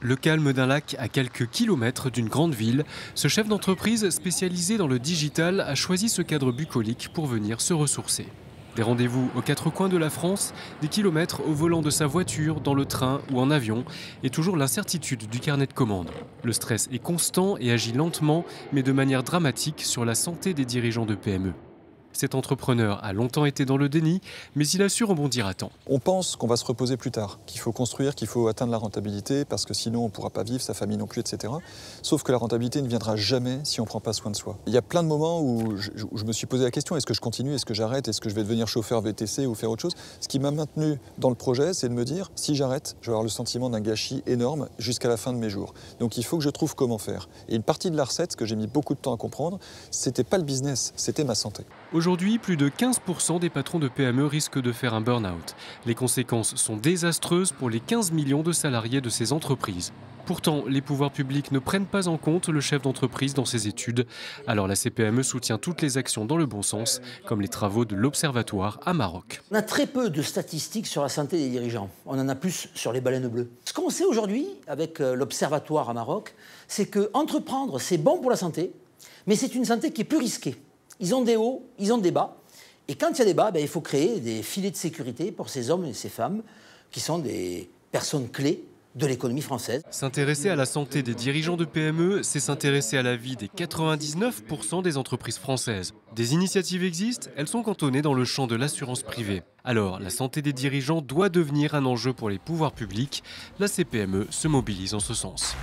Le calme d'un lac à quelques kilomètres d'une grande ville, ce chef d'entreprise spécialisé dans le digital a choisi ce cadre bucolique pour venir se ressourcer. Des rendez-vous aux quatre coins de la France, des kilomètres au volant de sa voiture, dans le train ou en avion, et toujours l'incertitude du carnet de commandes. Le stress est constant et agit lentement, mais de manière dramatique sur la santé des dirigeants de PME. Cet entrepreneur a longtemps été dans le déni, mais il a su rebondir à temps. On pense qu'on va se reposer plus tard, qu'il faut construire, qu'il faut atteindre la rentabilité, parce que sinon on ne pourra pas vivre, sa famille non plus, etc. Sauf que la rentabilité ne viendra jamais si on ne prend pas soin de soi. Il y a plein de moments où je me suis posé la question, est-ce que je continue, est-ce que j'arrête, est-ce que je vais devenir chauffeur VTC ou faire autre chose? Ce qui m'a maintenu dans le projet, c'est de me dire, si j'arrête, je vais avoir le sentiment d'un gâchis énorme jusqu'à la fin de mes jours. Donc il faut que je trouve comment faire. Et une partie de la recette, que j'ai mis beaucoup de temps à comprendre, c'était pas le business, c'était ma santé. Aujourd'hui, plus de 15% des patrons de PME risquent de faire un burn-out. Les conséquences sont désastreuses pour les 15 millions de salariés de ces entreprises. Pourtant, les pouvoirs publics ne prennent pas en compte le chef d'entreprise dans ses études. Alors la CPME soutient toutes les actions dans le bon sens, comme les travaux de l'Observatoire à Maroc. On a très peu de statistiques sur la santé des dirigeants. On en a plus sur les baleines bleues. Ce qu'on sait aujourd'hui, avec l'Observatoire à Maroc, c'est que entreprendre, c'est bon pour la santé, mais c'est une santé qui est plus risquée. Ils ont des hauts, ils ont des bas. Et quand il y a des bas, il faut créer des filets de sécurité pour ces hommes et ces femmes qui sont des personnes clés de l'économie française. S'intéresser à la santé des dirigeants de PME, c'est s'intéresser à la vie des 99% des entreprises françaises. Des initiatives existent, elles sont cantonnées dans le champ de l'assurance privée. Alors, la santé des dirigeants doit devenir un enjeu pour les pouvoirs publics. La CPME se mobilise en ce sens.